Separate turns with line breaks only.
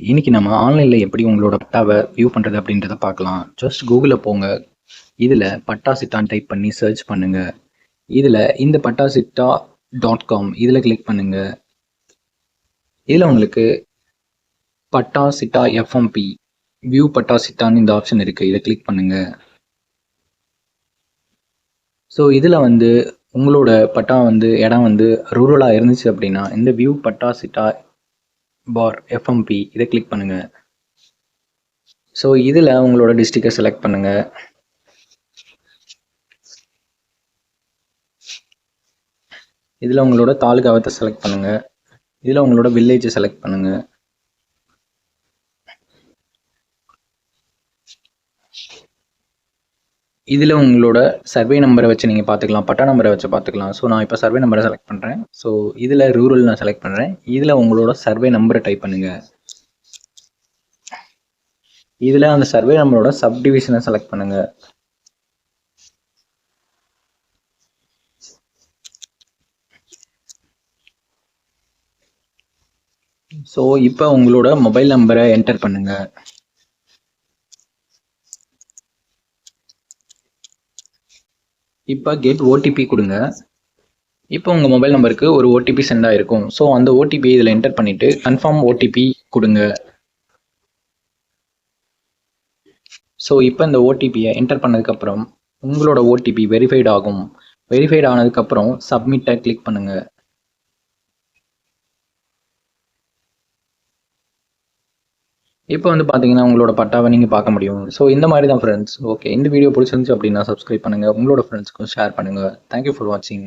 இன்னைக்கு நம்ம ஆன்லைனில் எப்படி உங்களோட பட்டாவை வியூ பண்ணுறது அப்படின்றத பார்க்கலாம். ஜஸ்ட் கூகுளில் போங்க. இதில் பட்டா சிட்டான்னு டைப் பண்ணி சர்ச் பண்ணுங்க. இதில் இந்த பட்டாசிட்டா.com இதில் கிளிக் பண்ணுங்க. இதில் உங்களுக்கு பட்டா சிட்டா எஃப்எம்பி வியூ பட்டா சிட்டான்னு இந்த ஆப்ஷன் இருக்குது. இதை கிளிக் பண்ணுங்க. ஸோ இதில் உங்களோட பட்டா இடம் ரூரலாக இருந்துச்சு அப்படின்னா இந்த வியூ பட்டா சிட்டா பார் எஃப்எம்பி இதை கிளிக் பண்ணுங்க. ஸோ இதில் உங்களோட டிஸ்ட்ரிக்டை செலக்ட் பண்ணுங்க. இதில் உங்களோட தாலுகாவத்தை செலக்ட் பண்ணுங்க. இதில் உங்களோட வில்லேஜை செலக்ட் பண்ணுங்க. இதில் உங்களோட சர்வே நம்பரை வச்சு நீங்கள் பார்த்துக்கலாம், பட்டா நம்பரை வச்சு பார்த்துக்கலாம். ஸோ நான் இப்போ சர்வே நம்பரை செலக்ட் பண்ணுறேன். ஸோ இதில் ரூரல் நான் செலக்ட் பண்ணுறேன். இதில் உங்களோட சர்வே நம்பரை டைப் பண்ணுங்கள். இதில் அந்த சர்வே நம்பரோட சப்டிவிஷனை செலக்ட் பண்ணுங்கள். ஸோ இப்போ உங்களோட மொபைல் நம்பரை என்டர் பண்ணுங்கள். இப்போ கெட் ஓடிபி கொடுங்க. இப்போ உங்கள் மொபைல் நம்பருக்கு ஒரு ஓடிபி சென்ட் ஆகிருக்கும். ஸோ அந்த ஓடிபியை இதில் என்டர் பண்ணிவிட்டு கன்ஃபார்ம் ஓடிபி கொடுங்க. ஸோ இப்போ இந்த ஓடிபியை என்டர் பண்ணதுக்கப்புறம் உங்களோட ஓடிபி வெரிஃபைட் ஆகும். வெரிஃபைட் ஆனதுக்கப்புறம் சப்மிட்டை கிளிக் பண்ணுங்கள். இப்போ பார்த்தீங்கன்னா உங்களோட பட்டாவை நீங்கள் பார்க்க முடியும். ஸோ இந்த மாதிரி தான் ஃப்ரெண்ட்ஸ். ஓகே, இந்த வீடியோ பிடிச்சிருந்துச்சு அப்படின்னா சப்ஸ்கிரைப் பண்ணுங்கள், உங்களோட ஃப்ரெண்ட்ஸ்க்கும் ஷேர் பண்ணுங்கள். தேங்க்யூ ஃபார் வாட்சிங்.